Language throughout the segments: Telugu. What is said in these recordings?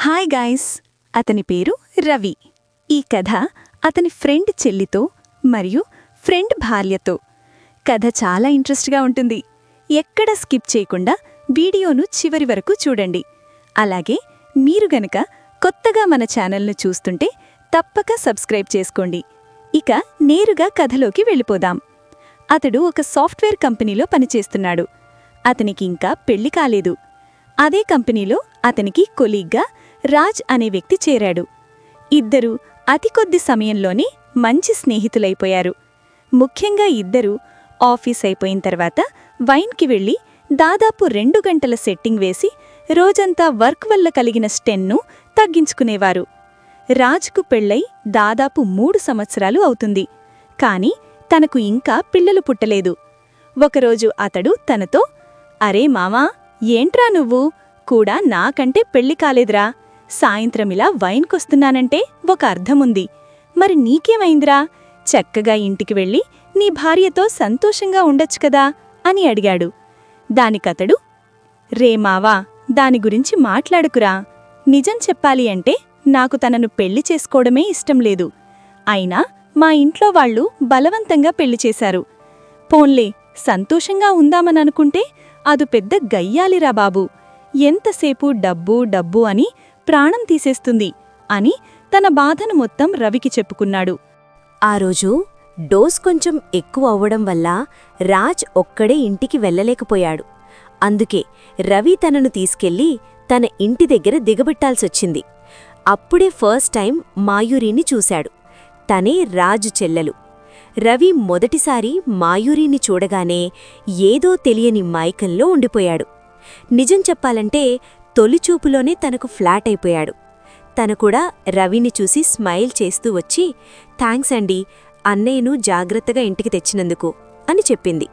హాయ్ గాయ్స్, అతని పేరు రవి. ఈ కథ అతని ఫ్రెండ్ చెల్లితో మరియు ఫ్రెండ్ భార్యతో. కథ చాలా ఇంట్రెస్ట్గా ఉంటుంది. ఎక్కడ స్కిప్ చేయకుండా వీడియోను చివరి వరకు చూడండి. అలాగే మీరు గనక కొత్తగా మన ఛానల్ను చూస్తుంటే తప్పక సబ్స్క్రైబ్ చేసుకోండి. ఇక నేరుగా కథలోకి వెళ్ళిపోదాం. అతడు ఒక సాఫ్ట్వేర్ కంపెనీలో పనిచేస్తున్నాడు. అతనికి ఇంకా పెళ్లి కాలేదు. అదే కంపెనీలో అతనికి కొలీగ్గా రాజ్ అనే వ్యక్తి చేరాడు. ఇద్దరూ అతి కొద్ది సమయంలోనే మంచి స్నేహితులైపోయారు. ముఖ్యంగా ఇద్దరూ ఆఫీస్ అయిపోయిన తర్వాత వైన్కి వెళ్ళి దాదాపు 2 గంటల సెట్టింగ్ వేసి రోజంతా వర్క్ వల్ల కలిగిన స్ట్రెన్ను తగ్గించుకునేవారు. రాజ్కు పెళ్ళై దాదాపు 3 సంవత్సరాలు అవుతుంది. కాని తనకు ఇంకా పిల్లలు పుట్టలేదు. ఒకరోజు అతడు తనతో, "అరే మామా, ఏంట్రా నువ్వు కూడా నాకంటే పెళ్లి కాలేదురా. సాయంత్రమిలా వైన్కొస్తున్నానంటే ఒక అర్థముంది. మరి నీకేమైందిరా? చక్కగా ఇంటికి వెళ్ళి నీ భార్యతో సంతోషంగా ఉండొచ్చు కదా" అని అడిగాడు. దానికతడు, "రే మావా, దాని గురించి మాట్లాడుకురా. నిజం చెప్పాలి అంటే నాకు తనను పెళ్లి చేసుకోవడమే ఇష్టం లేదు. అయినా మా ఇంట్లో వాళ్ళు బలవంతంగా పెళ్లి చేశారు. పోన్లే, సంతోషంగా ఉందామననుకుంటే అదు పెద్ద గయ్యాలిరా బాబూ. ఎంతసేపు డబ్బు డబ్బు అని ప్రాణం తీసేస్తుంది" అని తన బాధను మొత్తం రవికి చెప్పుకున్నాడు. ఆ రోజు డోస్ కొంచెం ఎక్కువ అవ్వడం వల్ల రాజ్ ఒక్కడే ఇంటికి వెళ్ళలేకపోయాడు. అందుకే రవి తనను తీసుకెళ్లి తన ఇంటి దగ్గర దిగబెట్టాల్సొచ్చింది. అప్పుడే ఫస్ట్ టైం మాయూరిని చూశాడు. తనే రాజు చెల్లెలు. రవి మొదటిసారి మాయూరిని చూడగానే ఏదో తెలియని మైకంలో ఉండిపోయాడు. నిజం చెప్పాలంటే తొలిచూపులోనే తనకు ఫ్లాట్ అయిపోయాడు. తను కూడా రవిని చూసి స్మైల్ చేస్తూ వచ్చి, "థాంక్స్ అండి, అన్నయ్యను జాగ్రత్తగా ఇంటికి తెచ్చినందుకు" అని చెప్పింది.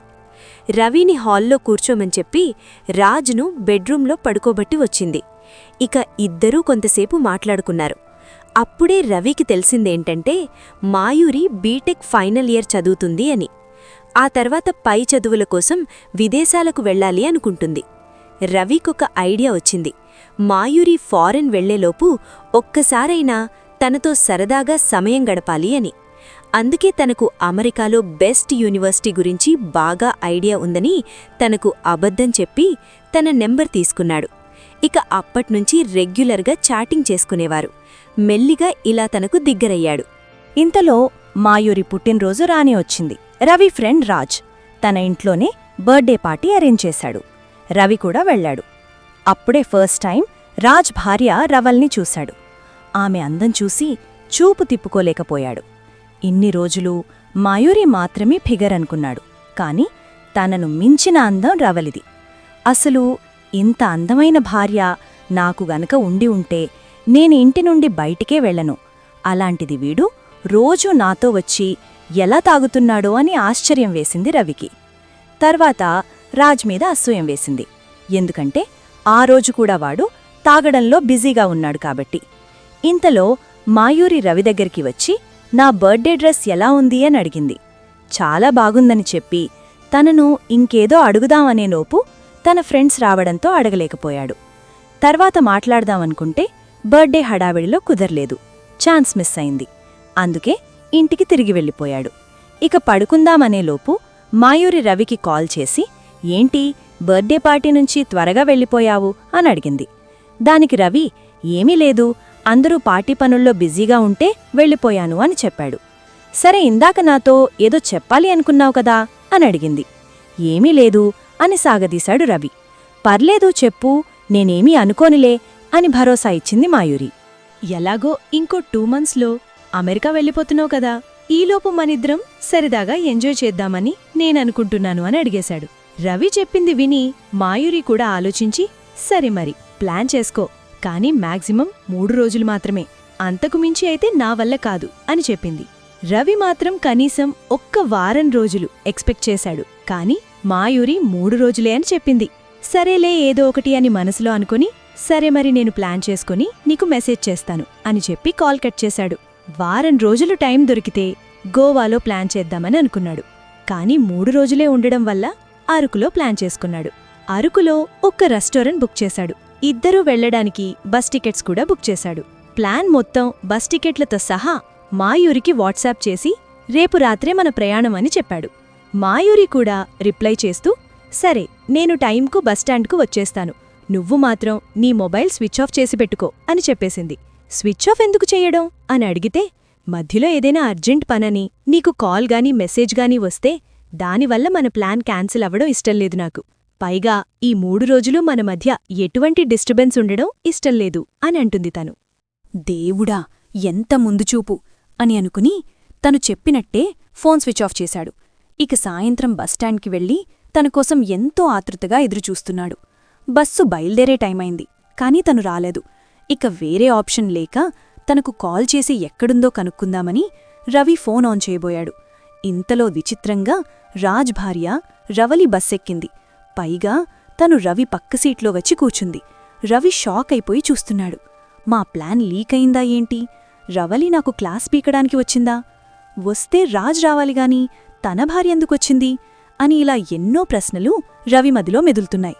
రవిని హాల్లో కూర్చోమని చెప్పి రాజును బెడ్రూంలో పడుకోబట్టి వచ్చింది. ఇక ఇద్దరూ కొంతసేపు మాట్లాడుకున్నారు. అప్పుడే రవికి తెలిసిందేంటంటే మాయూరి బీటెక్ ఫైనల్ ఇయర్ చదువుతుంది అని. ఆ తర్వాత పై చదువుల కోసం విదేశాలకు వెళ్ళాలి అనుకుంటుంది. రవికొక ఐడియా వచ్చింది. మాయూరి ఫారెన్ వెళ్లేలోపు ఒక్కసారైనా తనతో సరదాగా సమయం గడపాలి అని. అందుకే తనకు అమెరికాలో బెస్ట్ యూనివర్సిటీ గురించి బాగా ఐడియా ఉందని తనకు అబద్ధం చెప్పి తన నెంబర్ తీసుకున్నాడు. ఇక అప్పట్నుంచి రెగ్యులర్గా చాటింగ్ చేసుకునేవారు. మెల్లిగా ఇలా తనకు దగ్గరయ్యాడు. ఇంతలో మాయూరి పుట్టినరోజు రానే వచ్చింది. రవి ఫ్రెండ్ రాజ్ తన ఇంట్లోనే బర్త్డే పార్టీ అరేంజ్ చేశాడు. రవి కూడా వెళ్ళాడు. అప్పుడే ఫస్ట్ టైం రాజ్ భార్య రవల్ని చూశాడు. ఆమె అందం చూసి చూపు తిప్పుకోలేకపోయాడు. ఇన్ని రోజులు మాయూరి మాత్రమే ఫిగర్ అనుకున్నాడు. కాని తనను మించిన అందం రవలిది. అసలు ఇంత అందమైన భార్య నాకు గనక ఉండి ఉంటే నేను ఇంటి నుండి బయటికే వెళ్ళను. అలాంటిది వీడు రోజూ నాతో వచ్చి ఎలా తాగుతున్నాడో అని ఆశ్చర్యం వేసింది రవికి. తర్వాత రాజ్ మీద అసూయం వేసింది. ఎందుకంటే ఆ రోజు కూడా వాడు తాగడంలో బిజీగా ఉన్నాడు కాబట్టి. ఇంతలో మాయూరి రవి దగ్గరికి వచ్చి, "నా బర్త్డే డ్రెస్ ఎలా ఉంది" అని అడిగింది. చాలా బాగుందని చెప్పి తనను ఇంకేదో అడుగుదామనేలోపు తన ఫ్రెండ్స్ రావడంతో అడగలేకపోయాడు. తర్వాత మాట్లాడదామనుకుంటే బర్త్డే హడావిడిలో కుదరలేదు. ఛాన్స్ మిస్ అయింది. అందుకే ఇంటికి తిరిగి వెళ్ళిపోయాడు. ఇక పడుకుందామనేలోపు మాయూరి రవికి కాల్ చేసి, "ఏంటి, బర్త్డే పార్టీ నుంచి త్వరగా వెళ్ళిపోయావు" అని అడిగింది. దానికి రవి, "ఏమీ లేదు, అందరూ పార్టీ పనుల్లో బిజీగా ఉంటే వెళ్ళిపోయాను" అని చెప్పాడు. "సరే, ఇందాక నాతో ఏదో చెప్పాలి అనుకున్నావు కదా" అని అడిగింది. "ఏమీ లేదు" అని సాగదీశాడు రవి. "పర్లేదు, చెప్పు, నేనేమీ అనుకోనిలే" అని భరోసా ఇచ్చింది మాయూరి. "ఎలాగో ఇంకో 2 మంత్స్లో అమెరికా వెళ్ళిపోతున్నావు కదా, ఈలోపు మనిద్దరం సరదాగా ఎంజాయ్ చేద్దామని నేననుకుంటున్నాను" అని అడిగేశాడు. రవి చెప్పింది విని మాయూరి కూడా ఆలోచించి, "సరే మరి, ప్లాన్ చేసుకో, కానీ మాక్సిమం 3 రోజులు మాత్రమే, అంతకు మించి అయితే నా వల్ల కాదు" అని చెప్పింది. రవి మాత్రం కనీసం 1 వారం రోజులు ఎక్స్పెక్ట్ చేశాడు. కాని మాయూరి 3 రోజులే అని చెప్పింది. సరేలే, ఏదో ఒకటి అని మనసులో అనుకుని, "సరే మరి, నేను ప్లాన్ చేసుకుని నీకు మెసేజ్ చేస్తాను" అని చెప్పి కాల్ కట్ చేశాడు. వారం రోజులు టైం దొరికితే గోవాలో ప్లాన్ చేద్దామని అనుకున్నాడు. కాని 3 రోజులే ఉండడం వల్ల అరకులో ప్లాన్ చేసుకున్నాడు. అరకులో ఒక్క రెస్టారెంట్ బుక్ చేశాడు. ఇద్దరూ వెళ్లడానికి బస్ టికెట్స్ కూడా బుక్ చేశాడు. ప్లాన్ మొత్తం బస్ టికెట్లతో సహా మాయూరికి వాట్సాప్ చేసి రేపు రాత్రే మన ప్రయాణం అని చెప్పాడు. మాయూరి కూడా రిప్లై చేస్తూ, సరే నేను టైంకు బస్టాండ్కు వచ్చేస్తాను, నువ్వు మాత్రం నీ మొబైల్ స్విచ్ ఆఫ్ చేసి పెట్టుకో అని చెప్పేసింది. స్విచ్ ఆఫ్ ఎందుకు చెయ్యడం అని అడిగితే, మధ్యలో ఏదైనా అర్జెంట్ పనని నీకు కాల్ గానీ మెసేజ్ గానీ వస్తే దానివల్ల మన ప్లాన్ క్యాన్సిల్ అవ్వడం ఇష్టంలేదు నాకు. పైగా ఈ 3 రోజులు మన మధ్య ఎటువంటి డిస్టర్బెన్స్ ఉండడం ఇష్టంలేదు అని అంటుంది తను. దేవుడా, ఎంత ముందుచూపు అని అనుకుని తను చెప్పినట్టే ఫోన్ స్విచ్ ఆఫ్ చేశాడు. ఇక సాయంత్రం బస్టాండ్కి వెళ్ళి తనకోసం ఎంతో ఆతృతగా ఎదురుచూస్తున్నాడు. బస్సు బయల్దేరే టైమైంది, కానీ తను రాలేదు. ఇక వేరే ఆప్షన్ లేక తనకు కాల్ చేసి ఎక్కడుందో కనుక్కుందామని రవి ఫోన్ ఆన్ చేయబోయాడు. ఇంతలో విచిత్రంగా రాజ్ భార్య రవలి బస్సెక్కింది. పైగా తను రవి పక్క సీట్లో వచ్చి కూర్చుంది. రవి షాక్ అయిపోయి చూస్తున్నాడు. మా ప్లాన్ లీక్ అయిందా ఏంటి? రవలి నాకు క్లాస్ పీకడానికి వచ్చిందా? వస్తే రాజ్ రావాలిగాని తన భార్య ఎందుకొచ్చింది అని ఇలా ఎన్నో ప్రశ్నలు రవి మదిలో మెదులుతున్నాయి.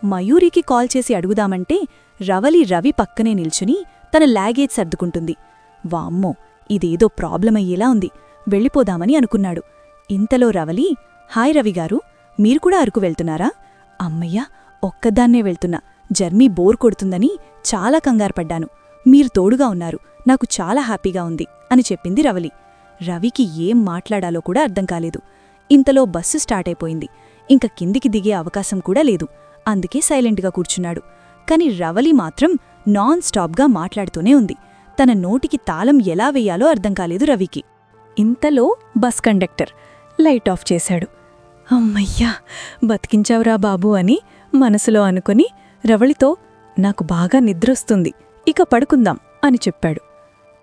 మయూరికి కాల్ చేసి అడుగుదామంటే రవి పక్కనే నిల్చుని తన లాగేజ్ సర్దుకుంటుంది. వామ్మో, ఇదేదో ప్రాబ్లమయ్యేలా ఉంది, వెళ్ళిపోదామని అనుకున్నాడు. ఇంతలో రవలి, హాయ్ రవిగారు, మీరు కూడా అరకు వెళ్తున్నారా? అమ్మయ్యా, ఒక్కదాన్నే వెళ్తున్నా, జర్నీ బోర్ కొడుతుందని చాలా కంగారుపడ్డాను. మీరు తోడుగా ఉన్నారు, నాకు చాలా హ్యాపీగా ఉంది అని చెప్పింది రవలి. రవికి ఏం మాట్లాడాలో కూడా అర్థం కాలేదు. ఇంతలో బస్సు స్టార్ట్ అయిపోయింది. ఇంక కిందికి దిగే అవకాశం కూడా లేదు. అందుకే సైలెంట్గా కూర్చున్నాడు. కాని రవలి మాత్రం నాన్ స్టాప్గా మాట్లాడుతూనే ఉంది. తన నోటికి తాళం ఎలా వెయ్యాలో అర్థం కాలేదు రవికి. ఇంతలో బస్ కండక్టర్ లైట్ ఆఫ్ చేశాడు. అమ్మయ్యా, బతికించావురా బాబూ అని మనసులో అనుకుని రవళితో, నాకు బాగా నిద్రొస్తుంది, ఇక పడుకుందాం అని చెప్పాడు.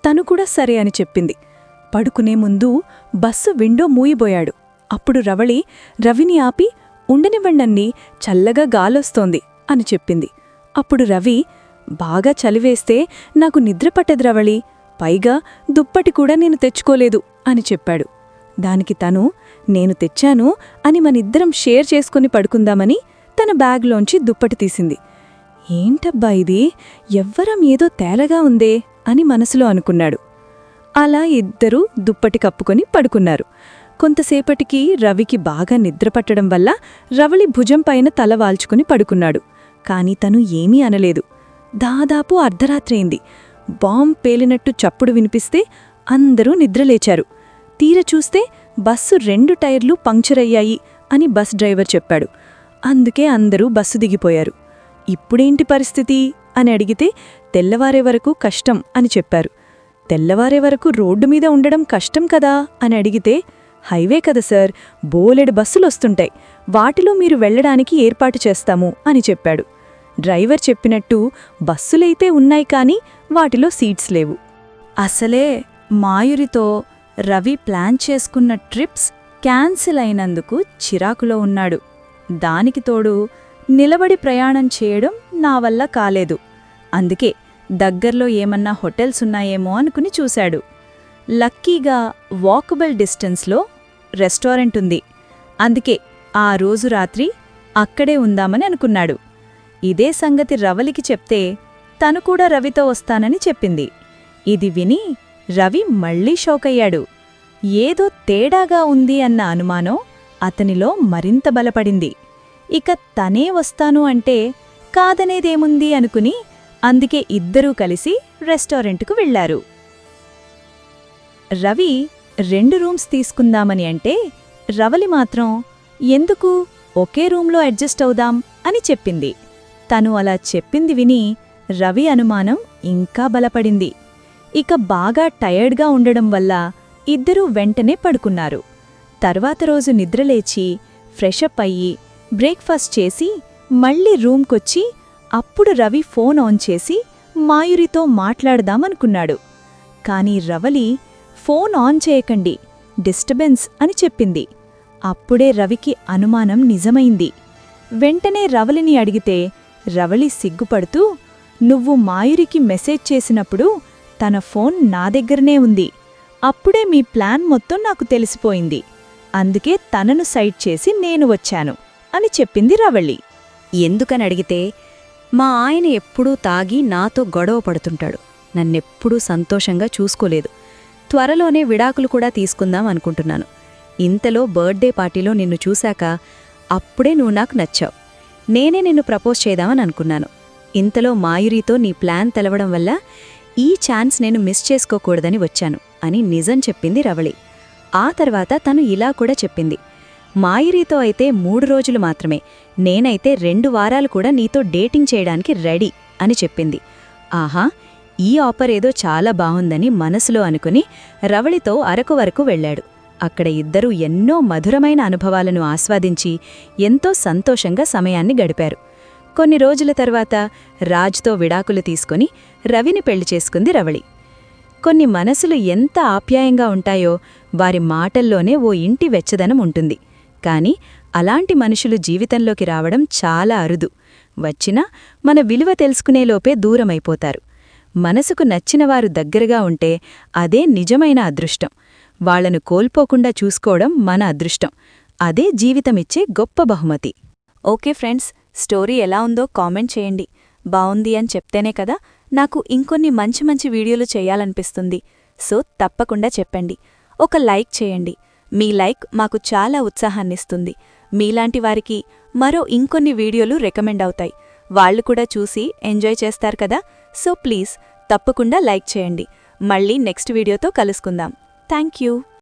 తను కూడా సరే అని చెప్పింది. పడుకునే ముందు బస్సు విండో మూయిబోయాడు. అప్పుడు రవళి రవిని ఆపి, ఉండనివ్వండన్నీ, చల్లగా గాలొస్తోంది అని చెప్పింది. అప్పుడు రవి, బాగా చలివేస్తే నాకు నిద్ర పట్టదు రవళి, పైగా దుప్పటి కూడా నేను తెచ్చుకోలేదు అని చెప్పాడు. దానికి తను, నేను తెచ్చాను అని మనిద్దరం షేర్ చేసుకుని పడుకుందామని తన బ్యాగ్లోంచి దుప్పటి తీసింది. ఏంటబ్బా ఇది, ఎవ్వరం ఏదో తేలగా ఉందే అని మనసులో అనుకున్నాడు. అలా ఇద్దరూ దుప్పటి కప్పుకొని పడుకున్నారు. కొంతసేపటికి రవికి బాగా నిద్రపట్టడం వల్ల రవళి భుజంపైన తల వాల్చుకుని పడుకున్నాడు. కాని తను ఏమీ అనలేదు. దాదాపు అర్ధరాత్రైంది. బాంబ్ పేలినట్టు చప్పుడు వినిపిస్తే అందరూ నిద్రలేచారు. తీర చూస్తే బస్సు 2 టైర్లు పంక్చరయ్యాయి అని బస్ డ్రైవర్ చెప్పాడు. అందుకే అందరూ బస్సు దిగిపోయారు. ఇప్పుడేంటి పరిస్థితి అని అడిగితే తెల్లవారే వరకు కష్టం అని చెప్పారు. తెల్లవారే వరకు రోడ్డు మీద ఉండడం కష్టం కదా అని అడిగితే, హైవే కదా సార్, బోలెడు బస్సులొస్తుంటాయి, వాటిలో మీరు వెళ్లడానికి ఏర్పాటు చేస్తాము అని చెప్పాడు. డ్రైవర్ చెప్పినట్టు బస్సులైతే ఉన్నాయి కానీ వాటిలో సీట్స్ లేవు. అసలే మాయూరితో రవి ప్లాన్ చేసుకున్న ట్రిప్స్ క్యాన్సిల్ అయినందుకు చిరాకులో ఉన్నాడు. దానికి తోడు నిలబడి ప్రయాణం చేయడం నా వల్ల కాలేదు. అందుకే దగ్గర్లో ఏమన్నా హోటల్స్ ఉన్నాయేమో అనుకుని చూశాడు. లక్కీగా వాకబుల్ డిస్టెన్స్లో రెస్టారెంట్ ఉంది. అందుకే ఆ రోజు రాత్రి అక్కడే ఉందామని అనుకున్నాడు. ఇదే సంగతి రవలికి చెప్తే తను కూడా రవితో వస్తానని చెప్పింది. ఇది విని రవి మళ్లీ షాకయ్యాడు. ఏదో తేడాగా ఉంది అన్న అనుమానం అతనిలో మరింత బలపడింది. ఇక తనే వస్తాను అంటే కాదనేదేముంది అనుకుని అందుకే ఇద్దరూ కలిసి రెస్టారెంటుకు వెళ్లారు. రవి 2 రూమ్స్ తీసుకుందామని అంటే రవలి మాత్రం, ఎందుకు, ఒకే రూంలో అడ్జస్ట్ అవుదాం అని చెప్పింది. తను అలా చెప్పింది విని రవి అనుమానం ఇంకా బలపడింది. ఇక బాగా టయర్డ్గా ఉండడం వల్ల ఇద్దరూ వెంటనే పడుకున్నారు. తర్వాత రోజు నిద్రలేచి ఫ్రెషప్ అయ్యి బ్రేక్ఫాస్ట్ చేసి మళ్ళీ రూమ్కొచ్చి అప్పుడు రవి ఫోన్ ఆన్ చేసి మాయూరితో మాట్లాడదామనుకున్నాడు. కాని రవలి, ఫోన్ ఆన్ చేయకండి, డిస్టర్బెన్స్ అని చెప్పింది. అప్పుడే రవికి అనుమానం నిజమైంది. వెంటనే రవలిని అడిగితే రవలి సిగ్గుపడుతూ, నువ్వు మాయూరికి మెసేజ్ చేసినప్పుడు తన ఫోన్ నా దగ్గరనే ఉంది, అప్పుడే మీ ప్లాన్ మొత్తం నాకు తెలిసిపోయింది, అందుకే తనను సైడ్ చేసి నేను వచ్చాను అని చెప్పింది రవళి. ఎందుకనడిగితే, మా ఆయన ఎప్పుడూ తాగి నాతో గొడవ పడుతుంటాడు. నన్నెప్పుడూ సంతోషంగా చూసుకోలేదు. త్వరలోనే విడాకులు కూడా తీసుకుందాం అనుకుంటున్నాను. ఇంతలో బర్త్డే పార్టీలో నిన్ను చూశాక అప్పుడే నువ్వు నాకు నచ్చావు. నేనే నిన్ను ప్రపోజ్ చేద్దామని అనుకున్నాను. ఇంతలో మాయురితో నీ ప్లాన్ తెలవడం వల్ల ఈ ఛాన్స్ నేను మిస్ చేసుకోకూడదని వచ్చాను అని నిజం చెప్పింది రవళి. ఆ తర్వాత తను ఇలా కూడా చెప్పింది, మాయురితో అయితే 3 రోజులు మాత్రమే, నేనైతే 2 వారాలు కూడా నీతో డేటింగ్ చేయడానికి రెడీ అని చెప్పింది. ఆహా, ఈ ఆఫర్ ఏదో చాలా బావుందని మనసులో అనుకుని రవళితో అరకు వరకు వెళ్లాడు. అక్కడ ఇద్దరూ ఎన్నో మధురమైన అనుభవాలను ఆస్వాదించి ఎంతో సంతోషంగా సమయాన్ని గడిపారు. కొన్ని రోజుల తర్వాత రాజ్తో విడాకులు తీసుకుని రవిని పెళ్లి చేసుకుంది రవళి. కొన్ని మనసులు ఎంత ఆప్యాయంగా ఉంటాయో వారి మాటల్లోనే ఓ ఇంటి వెచ్చదనం ఉంటుంది. కాని అలాంటి మనుషులు జీవితంలోకి రావడం చాలా అరుదు. వచ్చినా మన విలువ తెలుసుకునేలోపే దూరమైపోతారు. మనసుకు నచ్చినవారు దగ్గరగా ఉంటే అదే నిజమైన అదృష్టం. వాళ్లను కోల్పోకుండా చూసుకోవడం మన అదృష్టం. అదే జీవితమిచ్చే గొప్ప బహుమతి. ఓకే ఫ్రెండ్స్, స్టోరీ ఎలా ఉందో కామెంట్ చేయండి. బావుంది అని చెప్తేనే కదా నాకు ఇంకొన్ని మంచి మంచి వీడియోలు చేయాలనిపిస్తుంది. సో తప్పకుండా చెప్పండి. ఒక లైక్ చేయండి. మీ లైక్ మాకు చాలా ఉత్సాహాన్నిస్తుంది. మీలాంటి వారికి మరో ఇంకొన్ని వీడియోలు రికమెండ్ అవుతాయి. వాళ్ళు కూడా చూసి ఎంజాయ్ చేస్తారు కదా. సో ప్లీజ్ తప్పకుండా లైక్ చేయండి. మళ్ళీ నెక్స్ట్ వీడియోతో కలుసుకుందాం. Thank you.